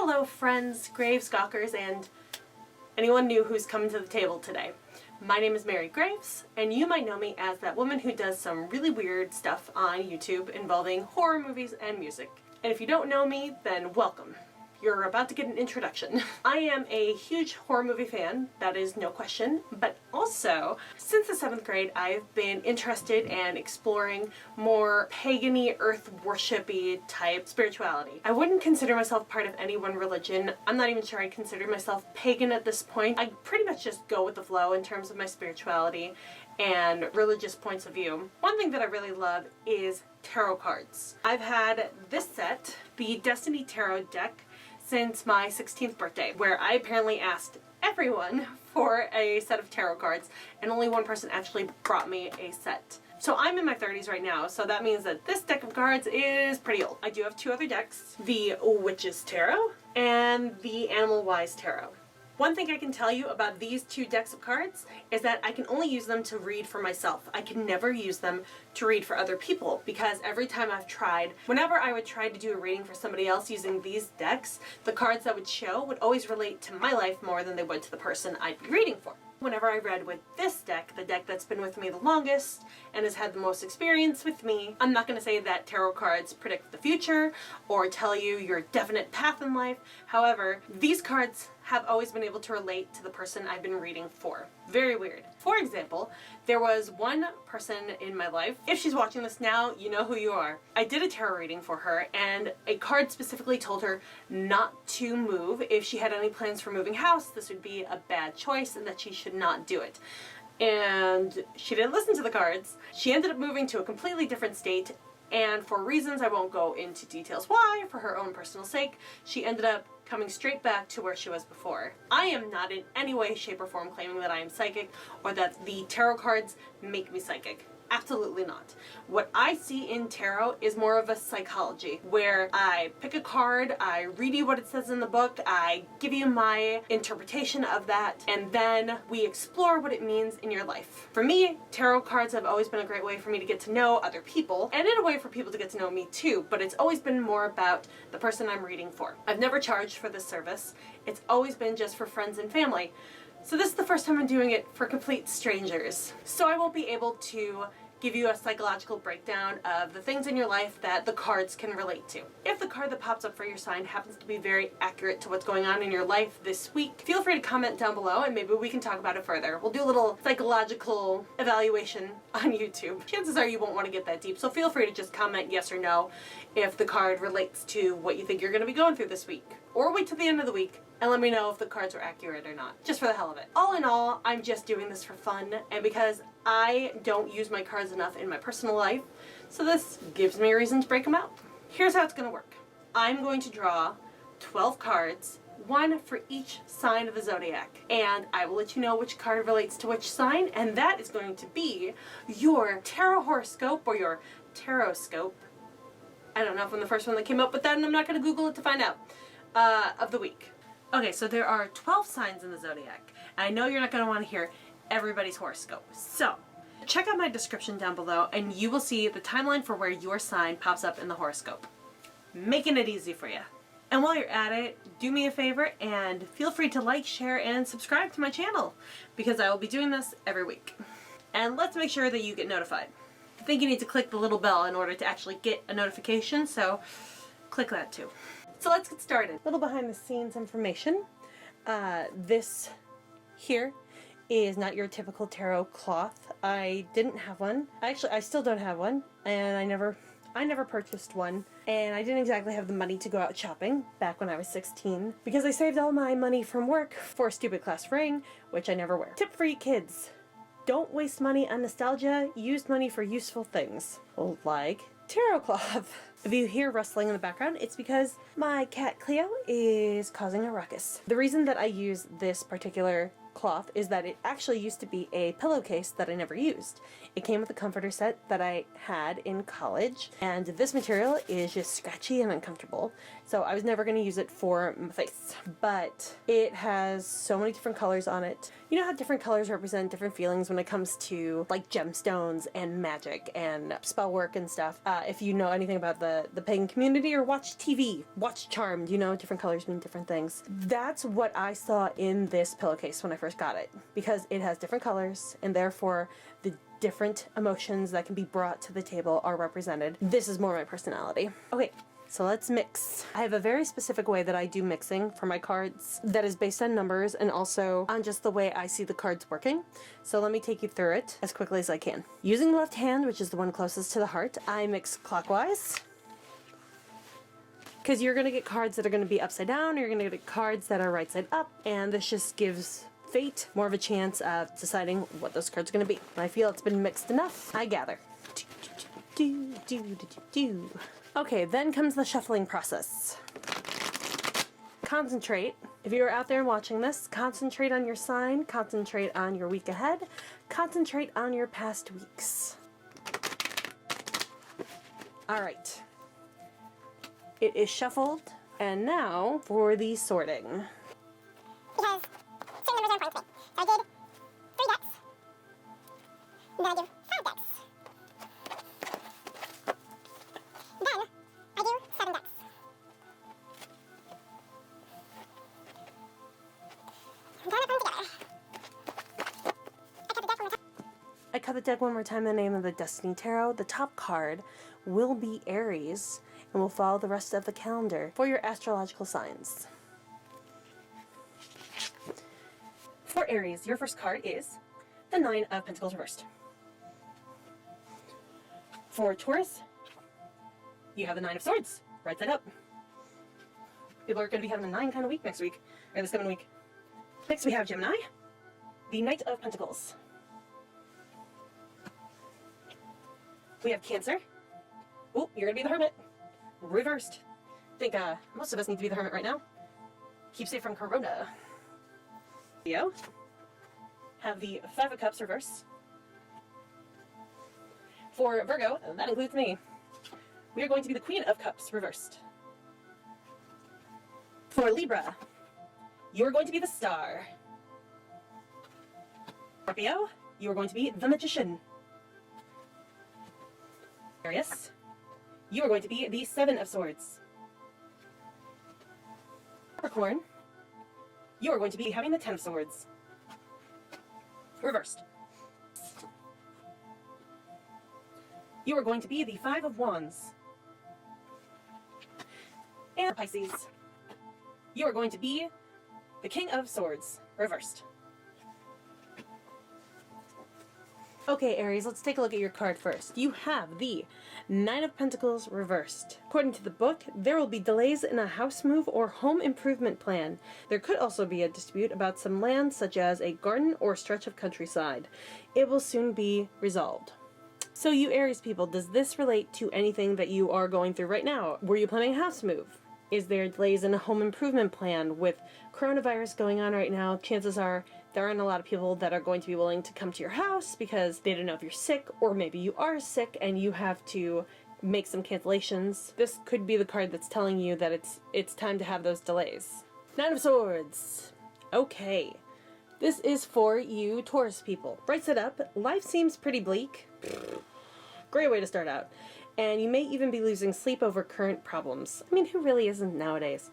Hello friends, Graves, Gawkers, and anyone new who's coming to the table today. My name is Mary Graves, and you might know me as that woman who does some really weird stuff on YouTube involving horror movies and music. And if you don't know me, then welcome. You're about to get an introduction. I am a huge horror movie fan, that is no question, but also, since the 7th grade, I've been interested in exploring more pagan-y, earth worship-y type spirituality. I wouldn't consider myself part of any one religion. I'm not even sure I'd consider myself pagan at this point. I pretty much just go with the flow in terms of my spirituality and religious points of view. One thing that I really love is tarot cards. I've had this set, the Destiny Tarot deck, since my 16th birthday, where I apparently asked everyone for a set of tarot cards, and only one person actually brought me a set. So I'm in my 30s right now, so that means that this deck of cards is pretty old. I do have two other decks, the Witch's Tarot and the Animal Wise Tarot. One thing I can tell you about these two decks of cards is that I can only use them to read for myself. I can never use them to read for other people, because every time I've tried, whenever I would try to do a reading for somebody else using these decks, the cards that would show would always relate to my life more than they would to the person I'd be reading for. Whenever I read with this deck, the deck that's been with me the longest and has had the most experience with me, I'm not going to say that tarot cards predict the future or tell you your definite path in life. However, these cards have always been able to relate to the person I've been reading for. Very weird. For example, there was one person in my life, if she's watching this now, you know who you are. I did a tarot reading for her, and a card specifically told her not to move. If she had any plans for moving house, this would be a bad choice and that she should not do it. And she didn't listen to the cards. She ended up moving to a completely different state, and for reasons I won't go into details why, for her own personal sake, she ended up coming straight back to where she was before. I am not in any way, shape, or form claiming that I am psychic or that the tarot cards make me psychic. Absolutely not. What I see in tarot is more of a psychology, where I pick a card, I read you what it says in the book, I give you my interpretation of that, and then we explore what it means in your life. For me, tarot cards have always been a great way for me to get to know other people, and in a way for people to get to know me too, but it's always been more about the person I'm reading for. I've never charged for this service. It's always been just for friends and family. So this is the first time I'm doing it for complete strangers. So I won't be able to give you a psychological breakdown of the things in your life that the cards can relate to. If the card that pops up for your sign happens to be very accurate to what's going on in your life this week, feel free to comment down below and maybe we can talk about it further. We'll do a little psychological evaluation on YouTube. Chances are you won't want to get that deep, so feel free to just comment yes or no if the card relates to what you think you're going to be going through this week. Or wait till the end of the week and let me know if the cards are accurate or not, just for the hell of it. All in all, I'm just doing this for fun, and because I don't use my cards enough in my personal life, so this gives me a reason to break them out. Here's how it's going to work. I'm going to draw 12 cards, one for each sign of the zodiac, and I will let you know which card relates to which sign, and that is going to be your Tarot Horoscope or your Taroscope. I don't know if I'm the first one that came up with that, and I'm not going to Google it to find out, of the week. Okay, so there are 12 signs in the zodiac. I know you're not going to want to hear everybody's horoscope. So, check out my description down below and you will see the timeline for where your sign pops up in the horoscope. Making it easy for you. And while you're at it, do me a favor and feel free to like, share, and subscribe to my channel, because I will be doing this every week. And let's make sure that you get notified. I think you need to click the little bell in order to actually get a notification, so click that too. So let's get started. A little behind the scenes information. This here is not your typical tarot cloth. I didn't have one. Actually, I still don't have one, and I never purchased one, and I didn't exactly have the money to go out shopping back when I was 16, because I saved all my money from work for a stupid class ring, which I never wear. Tip for you kids: don't waste money on nostalgia. Use money for useful things, like tarot cloth. If you hear rustling in the background, it's because my cat Cleo is causing a ruckus. The reason that I use this particular cloth is that it actually used to be a pillowcase that I never used. It came with a comforter set that I had in college, and this material is just scratchy and uncomfortable, so I was never going to use it for my face. But it has so many different colors on it. You know how different colors represent different feelings when it comes to like gemstones and magic and spell work and stuff. If you know anything about the pagan community or watch TV, watch Charmed, you know different colors mean different things. That's what I saw in this pillowcase when I first got it, because it has different colors and therefore the different emotions that can be brought to the table are represented. This is more my personality. Okay. So let's mix. I have a very specific way that I do mixing for my cards that is based on numbers and also on just the way I see the cards working. So let me take you through it as quickly as I can. Using the left hand, which is the one closest to the heart, I mix clockwise. Because you're going to get cards that are going to be upside down, or you're going to get cards that are right side up, and this just gives fate more of a chance of deciding what those cards are going to be. I feel it's been mixed enough. I gather. Okay, then comes the shuffling process. Concentrate. If you're out there watching this, concentrate on your sign, concentrate on your week ahead, concentrate on your past weeks. Alright. It is shuffled, and now for the sorting. Because certain numbers are important to me. So I did 3 decks, and then I do 5 decks. Then I do 7 decks. And then I put them together. I cut the deck one more time in the name of the Destiny Tarot. The top card will be Aries, and will follow the rest of the calendar for your astrological signs. For Aries, your first card is the 9 of Pentacles reversed. For Taurus, you have the 9 of Swords, right side up. People are going to be having a 9 kind of week next week, or this coming week. Next we have Gemini, the Knight of Pentacles. We have Cancer. Oh, you're going to be the Hermit. Reversed. I think most of us need to be the Hermit right now. Keeps safe from Corona. Leo. Have the 5 of Cups reversed. For Virgo, that includes me, we are going to be the Queen of Cups reversed. For Libra, you are going to be the Star. Scorpio, you are going to be the Magician. Aquarius, you are going to be the 7 of Swords. Capricorn, you are going to be having the 10 of Swords. Reversed. You are going to be the 5 of Wands. And Pisces, you are going to be the King of Swords. Reversed. Okay, Aries, let's take a look at your card first. You have the 9 of Pentacles reversed. According to the book, there will be delays in a house move or home improvement plan. There could also be a dispute about some land, such as a garden or stretch of countryside. It will soon be resolved. So you Aries people, does this relate to anything that you are going through right now? Were you planning a house move? Is there delays in a home improvement plan? With coronavirus going on right now, chances are there aren't a lot of people that are going to be willing to come to your house because they don't know if you're sick, or maybe you are sick and you have to make some cancellations. This could be the card that's telling you that it's time to have those delays. 9 of Swords. Okay. This is for you Taurus people. Right side up, life seems pretty bleak. Great way to start out. And you may even be losing sleep over current problems. I mean, who really isn't nowadays?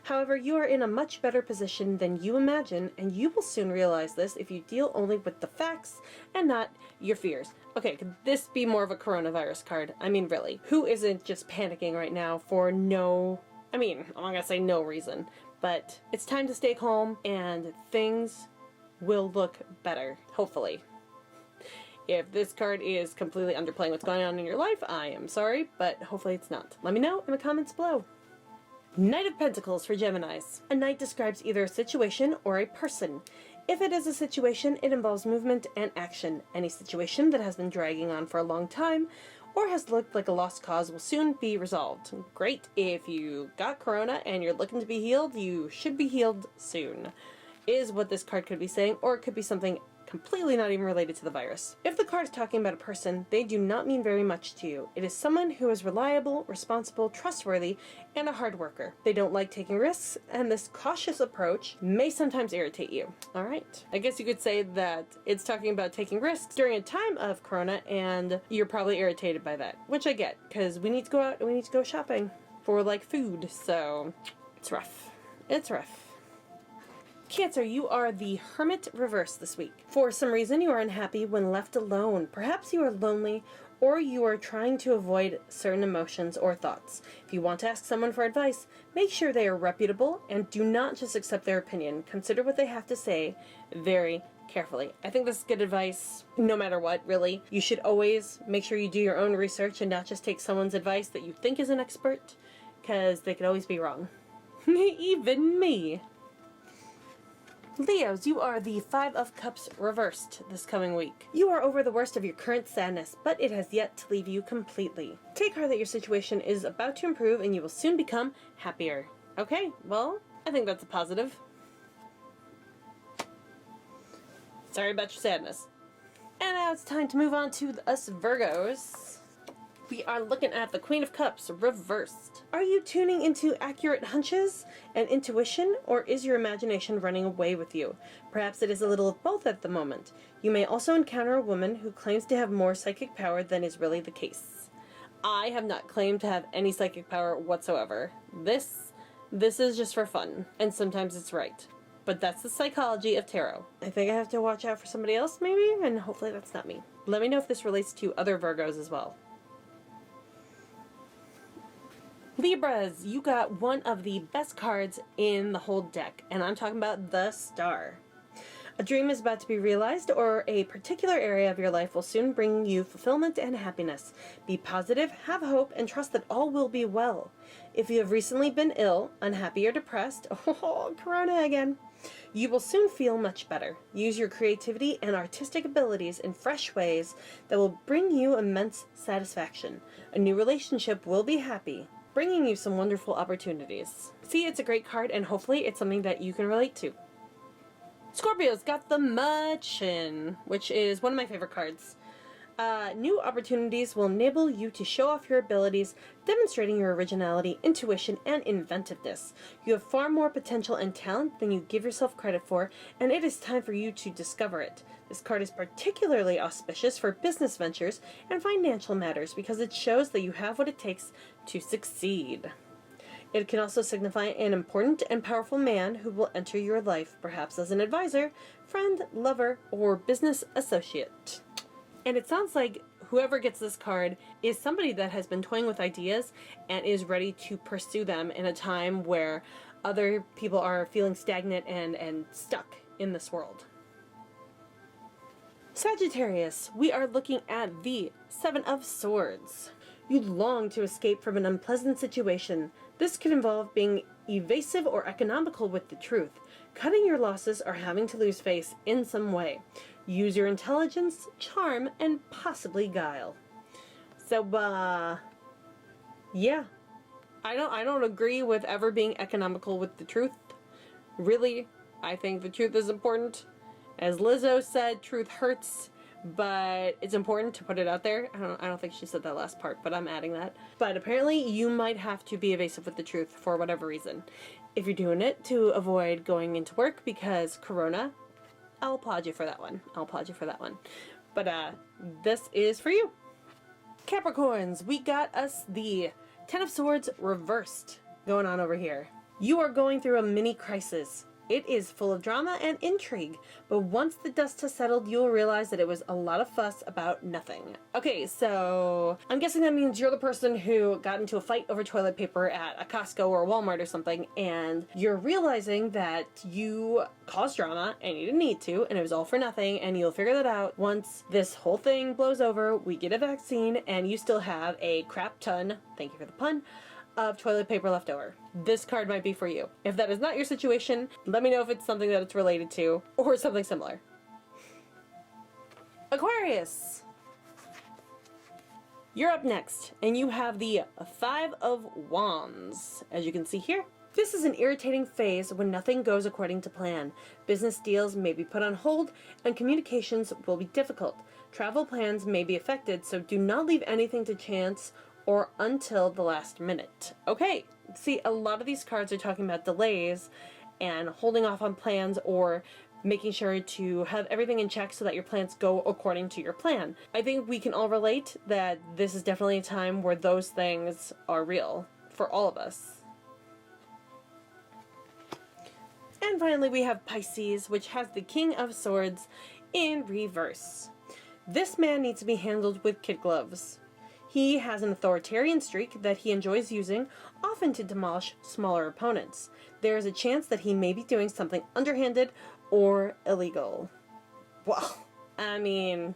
However, you are in a much better position than you imagine, and you will soon realize this if you deal only with the facts and not your fears. Okay, could this be more of a coronavirus card? I mean, really, who isn't just panicking right now for no... I mean, I'm not gonna say no reason, but it's time to stay calm, and things will look better, hopefully. If this card is completely underplaying what's going on in your life, I am sorry, but hopefully it's not. Let me know in the comments below. Knight of Pentacles for Geminis. A knight describes either a situation or a person. If it is a situation, it involves movement and action. Any situation that has been dragging on for a long time or has looked like a lost cause will soon be resolved. Great. If you got corona and you're looking to be healed, you should be healed soon. is what this card could be saying, or it could be something completely not even related to the virus. If the card is talking about a person, they do not mean very much to you. It is someone who is reliable, responsible, trustworthy, and a hard worker. They don't like taking risks, and this cautious approach may sometimes irritate you. Alright. I guess you could say that it's talking about taking risks during a time of corona, and you're probably irritated by that. Which I get, because we need to go out and we need to go shopping for, like, food, so it's rough. It's rough. Cancer, you are the Hermit reverse this week. For some reason, you are unhappy when left alone. Perhaps you are lonely, or you are trying to avoid certain emotions or thoughts. If you want to ask someone for advice, make sure they are reputable and do not just accept their opinion. Consider what they have to say very carefully. I think this is good advice no matter what, really. You should always make sure you do your own research and not just take someone's advice that you think is an expert, because they could always be wrong. Even me. Leos, you are the Five of Cups reversed this coming week. You are over the worst of your current sadness, but it has yet to leave you completely. Take heart that your situation is about to improve and you will soon become happier. Okay, well, I think that's a positive. Sorry about your sadness. And now it's time to move on to us Virgos. We are looking at the Queen of Cups reversed. Are you tuning into accurate hunches and intuition, or is your imagination running away with you? Perhaps it is a little of both at the moment. You may also encounter a woman who claims to have more psychic power than is really the case. I have not claimed to have any psychic power whatsoever. This is just for fun, and sometimes it's right. But that's the psychology of tarot. I think I have to watch out for somebody else, maybe, and hopefully that's not me. Let me know if this relates to other Virgos as well. Libras, you got one of the best cards in the whole deck, and I'm talking about the Star. A dream is about to be realized, or a particular area of your life will soon bring you fulfillment and happiness. Be positive, have hope, and trust that all will be well. If you have recently been ill, unhappy, or depressed, oh, Corona again, you will soon feel much better. Use your creativity and artistic abilities in fresh ways that will bring you immense satisfaction. A new relationship will be happy, bringing you some wonderful opportunities. See, it's a great card, and hopefully it's something that you can relate to. Scorpio's got the Magician, which is one of my favorite cards. New opportunities will enable you to show off your abilities, demonstrating your originality, intuition, and inventiveness. You have far more potential and talent than you give yourself credit for, and it is time for you to discover it. This card is particularly auspicious for business ventures and financial matters because it shows that you have what it takes to succeed. It can also signify an important and powerful man who will enter your life, perhaps as an advisor, friend, lover, or business associate. And it sounds like whoever gets this card is somebody that has been toying with ideas and is ready to pursue them in a time where other people are feeling stagnant and stuck in this world. Sagittarius, we are looking at the Seven of Swords. You long to escape from an unpleasant situation. This could involve being evasive or economical with the truth, cutting your losses, or having to lose face in some way. Use your intelligence, charm, and possibly guile. So, yeah. I don't agree with ever being economical with the truth. Really, I think the truth is important. As Lizzo said, truth hurts, but it's important to put it out there. I don't think she said that last part, but I'm adding that. But apparently you might have to be evasive with the truth for whatever reason. If you're doing it to avoid going into work because Corona, I'll applaud you for that one. I'll applaud you for that one. But this is for you. Capricorns, we got us the Ten of Swords reversed going on over here. You are going through a mini crisis. It is full of drama and intrigue, but once the dust has settled, you will realize that it was a lot of fuss about nothing. Okay, so I'm guessing that means you're the person who got into a fight over toilet paper at a Costco or a Walmart or something, and you're realizing that you caused drama and you didn't need to, and it was all for nothing, and you'll figure that out once this whole thing blows over, we get a vaccine, and you still have a crap ton, thank you for the pun, of toilet paper left over. This card might be for you. If that is not your situation, let me know if it's something that it's related to, or something similar. Aquarius! You're up next, and you have the Five of Wands. As you can see here, This is an irritating phase when nothing goes according to plan. Business deals may be put on hold, and communications will be difficult. Travel plans may be affected, so do not leave anything to chance or until the last minute. Okay, see, a lot of these cards are talking about delays and holding off on plans or making sure to have everything in check so that your plans go according to your plan. I think we can all relate that this is definitely a time where those things are real for all of us. And finally we have Pisces, which has the King of Swords in reverse. This man needs to be handled with kid gloves. He has an authoritarian streak that he enjoys using, often to demolish smaller opponents. There is a chance that he may be doing something underhanded or illegal. Well, I mean,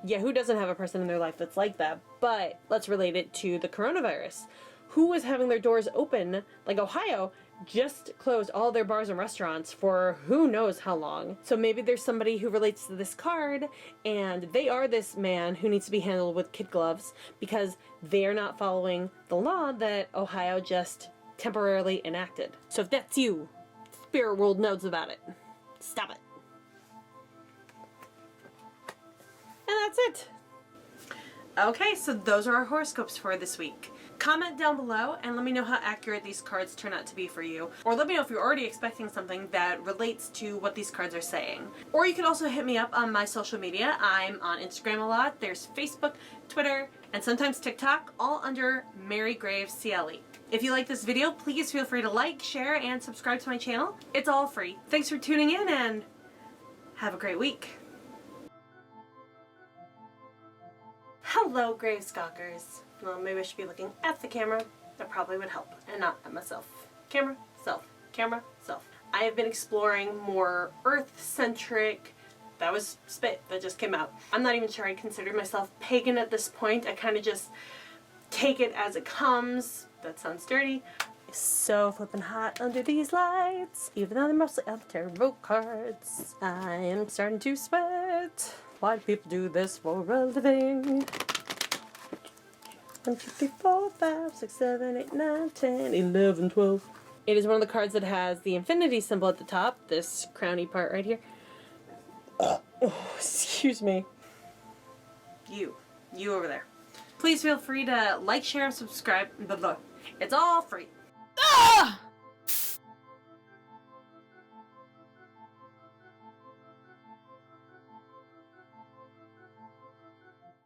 yeah, who doesn't have a person in their life that's like that? But let's relate it to the coronavirus. Who was having their doors open, like Ohio, just closed all their bars and restaurants for who knows how long. So maybe there's somebody who relates to this card, and they are this man who needs to be handled with kid gloves because they're not following the law that Ohio just temporarily enacted. So if that's you, spirit world knows about it. Stop it. And that's it. Okay, so those are our horoscopes for this week. Comment down below and let me know how accurate these cards turn out to be for you. Or let me know if you're already expecting something that relates to what these cards are saying. Or you can also hit me up on my social media. I'm on Instagram a lot. There's Facebook, Twitter, and sometimes TikTok, all under Mary Graves CLE. If you like this video, please feel free to like, share, and subscribe to my channel. It's all free. Thanks for tuning in and have a great week. Hello, Graves Stalkers. Well, maybe I should be looking at the camera. That probably would help, and not at myself. Camera, self. Camera, self. I have been exploring more Earth-centric. That was spit that just came out. I'm not even sure I consider myself pagan at this point. I kind of just take it as it comes. That sounds dirty. It's so flippin' hot under these lights. Even though they're mostly of tarot cards, I am starting to sweat. Why do people do this for a living? 1, 2, 3, 4, 5, 6, 7, 8, 9, 10, 11, 12. It is one of the cards that has the infinity symbol at the top, this crowny part right here. Oh, excuse me. You over there. Please feel free to like, share, and subscribe. Blah, blah. It's all free. Ah!